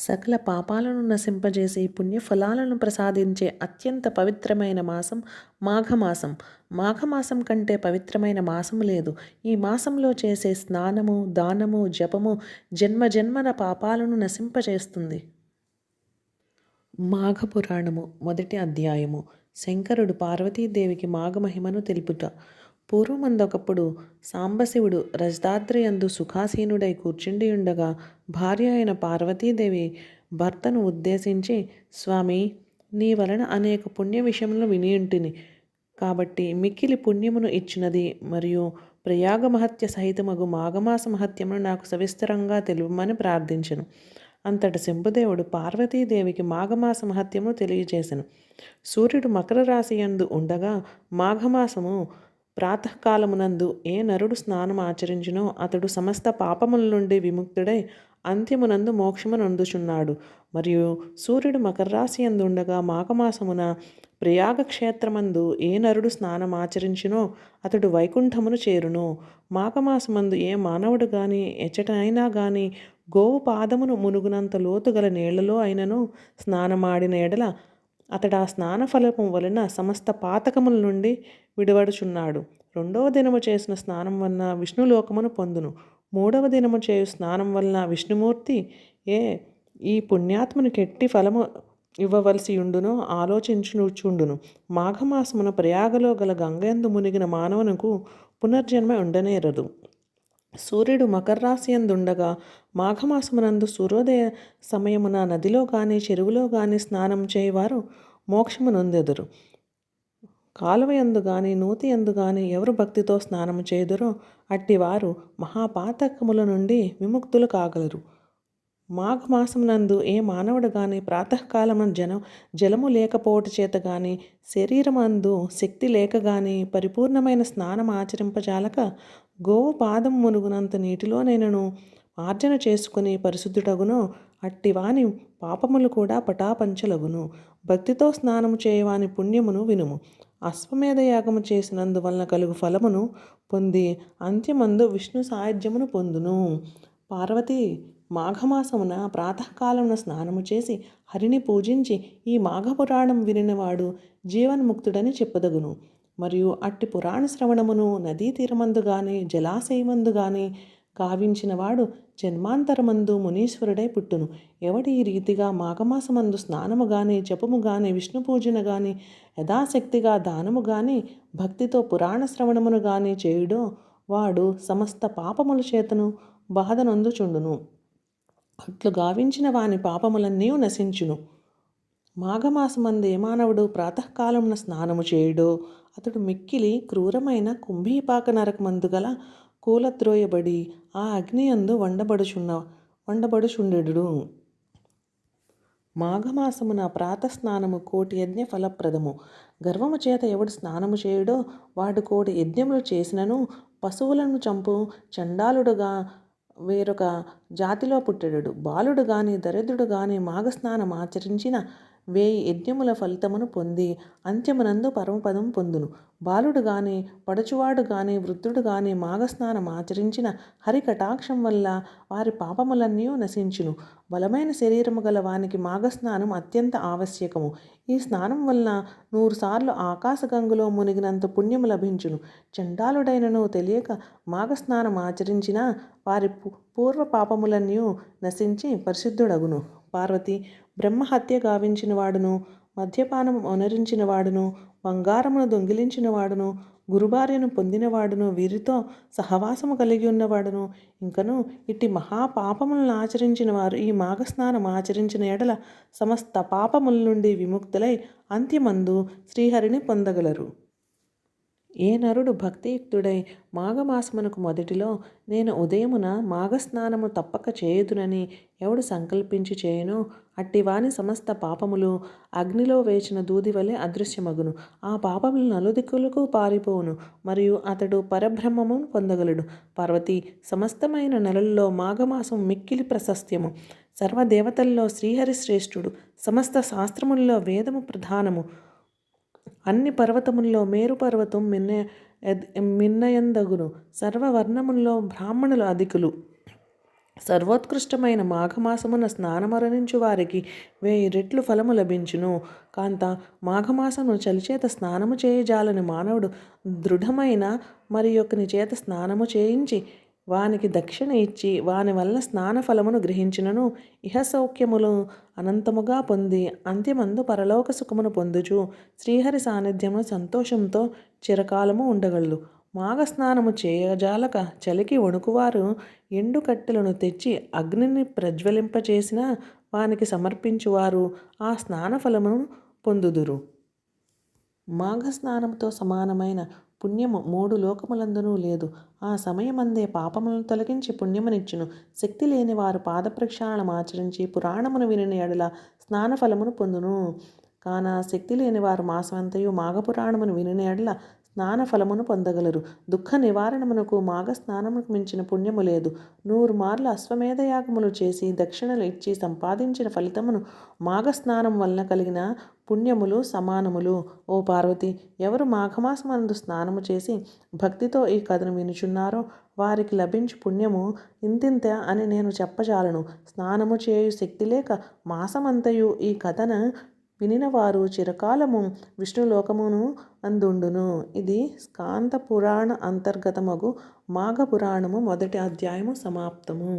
సకల పాపాలను నశింపజేసి పుణ్యఫలాలను ప్రసాదించే అత్యంత పవిత్రమైన మాసం మాఘమాసం. మాఘమాసం కంటే పవిత్రమైన మాసము లేదు. ఈ మాసంలో చేసే స్నానము, దానము, జపము జన్మజన్మల పాపాలను నశింపజేస్తుంది. మాఘపురాణము మొదటి అధ్యాయము. శంకరుడు పార్వతీదేవికి మాఘమహిమను తెలుపుట. పూర్వమందొకప్పుడు సాంబశివుడు రజతాద్రియందు సుఖాసీనుడై కూర్చుండియుండగా భార్య అయిన పార్వతీదేవి భర్తను ఉద్దేశించి, స్వామి, నీ వలన అనేక పుణ్య విషయములను వినియుంటిని. కాబట్టి మిక్కిలి పుణ్యమును ఇచ్చినది మరియు ప్రయాగ మహత్య సహితమగు మాఘమాస మహత్యమును నాకు సవిస్తరంగా తెలుపమని ప్రార్థించెను. అంతట శంభుదేవుడు పార్వతీదేవికి మాఘమాస మహత్యమును తెలియజేసెను. సూర్యుడు మకర రాశి యందు ఉండగా మాఘమాసము ప్రాతకాలమునందు ఏ నరుడు స్నానం ఆచరించునో అతడు సమస్త పాపముల నుండి విముక్తుడై అంత్యమునందు మోక్షమునందుచున్నాడు. మరియు సూర్యుడు మకర రాశి యందు ఉండగా మాఘమాసమున ప్రయాగ క్షేత్రమందు ఏ నరుడు స్నానం ఆచరించునో అతడు వైకుంఠమును చేరును. మాఘమాసమందు ఏ మానవుడు గాని ఎచ్చటైనా గాని గోవు పాదమును మునుగునంత లోతు గల నీళ్లలో అయినను స్నానమాడిన ఎడల అతడు ఆ స్నాన ఫలము వలన సమస్త పాతకముల నుండి విడివడుచున్నాడు. రెండవ దినము చేసిన స్నానం వలన విష్ణులోకమును పొందును. మూడవ దినము చేయు స్నానం వలన విష్ణుమూర్తి ఈ పుణ్యాత్మునికి ఎట్టి ఫలము ఇవ్వవలసి ఉండునో ఆలోచించుచుండును. మాఘమాసమున ప్రయాగలో గల గంగయందు మునిగిన మానవునకు పునర్జన్మ ఉండనేరదు. సూర్యుడు మకర రాశి యందుండగా మాఘమాసమునందు సూర్యోదయ సమయమున నదిలో గాని చెరువులో గాని స్నానం చేయవారు మోక్షమునొందెదరు. కాలువయందు గాని నూతి యందు గాని ఎవరు భక్తితో స్నానము చేయుదురో అట్టివారు మహాపాతకముల నుండి విముక్తులు కాగలరు. మాఘమాసమునందు ఏ మానవుడు గాని ప్రాతకాలమున జలము లేకపోవట చేత గాని శరీరమందు శక్తి లేక గాని పరిపూర్ణమైన స్నానం ఆచరింపజాలక గోవు పాదం మునుగునంత నీటిలోనైనను ఆర్జన చేసుకుని పరిశుద్ధుడగునో అట్టివాని పాపములు కూడా పటాపంచలగును. భక్తితో స్నానము చేయవాని పుణ్యమును వినుము. అశ్వమేధ యాగము చేసినందువలన కలుగు ఫలమును పొంది అంత్యమందు విష్ణు సాయుధ్యమును పొందును. పార్వతి, మాఘమాసమున ప్రాతకాలమున స్నానము చేసి హరిని పూజించి ఈ మాఘపురాణం వినినవాడు జీవన్ముక్తుడని చెప్పదగును. మరియు అట్టి పురాణ శ్రవణమును నదీ తీరమందు గాని జలాశయమందు గాని గావించినవాడు జన్మాంతరమందు మునీశ్వరుడై పుట్టును. ఎవడి ఈ రీతిగా మాఘమాసమందు స్నానము గాని జపము గాని విష్ణు పూజన గాని యథాశక్తిగా దానము గాని భక్తితో పురాణ శ్రవణమును గాని చేయుడో వాడు సమస్త పాపముల చేతను బాధనొందుచుండును. అట్లు గావించిన వాని పాపములన్నీ నశించును. మాఘమాసమందు ఏ మానవుడు ప్రాతకాలమున స్నానము చేయుడో అతడు మిక్కిలి క్రూరమైన కుంభీపాక నరకమందు గల కూలత్రోయబడి ఆ అగ్నియందు వండబడుచుండెడు. మాఘమాసమున ప్రాతస్నానము కోటి యజ్ఞ ఫలప్రదము. గర్వము చేత ఎవడు స్నానము చేయుడో వాడు కోటి యజ్ఞములు చేసినను పశువులను చంపు చండాలుడుగా వేరొక జాతిలో పుట్టెడు. బాలుడు గాని దరిద్రుడు గాని మాఘస్నానం ఆచరించిన 1000 యజ్ఞముల ఫలితమును పొంది అంత్యమునందు పరమపదం పొందును. బాలుడు గాని పడుచువాడు గాని వృద్ధుడు గాని మాఘస్నానం ఆచరించిన హరి కటాక్షం వల్ల వారి పాపములన్నీ నశించును. బలమైన శరీరము గల వానికి మాఘస్నానం అత్యంత ఆవశ్యకము. ఈ స్నానం వలన 100 సార్లు ఆకాశగంగలో మునిగినంత పుణ్యము లభించును. చండాలుడైనను తెలియక మాఘస్నానం ఆచరించిన వారి పూర్వ పాపములన్నీ నశించి పరిశుద్ధుడగును. పార్వతి, బ్రహ్మహత్య గావించిన వాడును, మద్యపానము ఒనరించిన వాడును, బంగారమును దొంగిలించిన వాడును, గురుభార్యను పొందినవాడును, వీరితో సహవాసము కలిగి ఉన్నవాడును, ఇంకను ఇట్టి మహాపాపములను ఆచరించిన వారు ఈ మాఘస్నానం ఆచరించిన ఎడల సమస్త పాపముల నుండి విముక్తులై అంత్యమందు శ్రీహరిని పొందగలరు. ఏ నరుడు భక్తియుక్తుడై మాఘమాసమునకు మొదటిలో నేను ఉదయమున మాఘస్నానము తప్పక చేయుదునని ఎవడు సంకల్పించి చేయనో అట్టివాని సమస్త పాపములు అగ్నిలో వేచిన దూది వలె అదృశ్యమగును. ఆ పాపములు నలుదిక్కులకు పారిపోవును మరియు అతడు పరబ్రహ్మమును పొందగలడు. పార్వతి, సమస్తమైన నెలల్లో మాఘమాసం మిక్కిలి ప్రశస్త్యము. సర్వదేవతల్లో శ్రీహరి శ్రేష్ఠుడు. సమస్త శాస్త్రముల్లో వేదము ప్రధానము. అన్ని పర్వతముల్లో మేరు పర్వతం మిన్నయందగును. సర్వవర్ణముల్లో బ్రాహ్మణులు అధికులు. సర్వోత్కృష్టమైన మాఘమాసమున స్నానమరణించు వారికి 1000 రెట్లు ఫలము లభించును. కాంత మాఘమాసమును చలిచేత స్నానము చేయజాలని మానవుడు దృఢమైన మరి ఒకని చేత స్నానము చేయించి వానికి దక్షిణ ఇచ్చి వాని వలన స్నాన ఫలమును గ్రహించినను ఇహ సౌఖ్యములు అనంతముగా పొంది అంత్యమందు పరలోక సుఖమును పొందుచు శ్రీహరి సాన్నిధ్యమును సంతోషంతో చిరకాలము ఉండగలడు. మాఘస్నానము చేయజాలక చలికి వణుకువారు ఎండు కట్టెలను తెచ్చి అగ్నిని ప్రజ్వలింపచేసిన వానికి సమర్పించువారు ఆ స్నాన ఫలమును పొందుదురు. మాఘస్నానంతో సమానమైన పుణ్యము 3 లోకములందునూ లేదు. ఆ సమయమందే పాపములను తొలగించి పుణ్యమునిచ్చును. శక్తి లేని వారు పాద ప్రక్షాళనము ఆచరించి పురాణమును వినిన ఎడల స్నాన ఫలమును పొందును. కాన శక్తి లేని వారు మాసమంతయు మాఘపురాణమును వినిన ఎడల స్నాన ఫలమును పొందగలరు. దుఃఖ నివారణమునకు మాఘ స్నానమునకు మించిన పుణ్యము లేదు. 100 మార్లు అశ్వమేధ యాగములు చేసి దక్షిణలు ఇచ్చి సంపాదించిన ఫలితమును మాఘస్నానం వలన కలిగిన పుణ్యములు సమానములు. ఓ పార్వతి, ఎవరు మాఘమాసమందు స్నానము చేసి భక్తితో ఈ కథను వినుచున్నారో వారికి లభించు పుణ్యము ఇంతింత అని నేను చెప్పజాలను. స్నానము చేయు శక్తి లేక మాసమంతయు ఈ కథను వినిన వారు చిరకాలము విష్ణులోకమును అందుండును. ఇది స్కాంద పురాణ అంతర్గతమగు మాఘ పురాణము మొదటి అధ్యాయము సమాప్తము.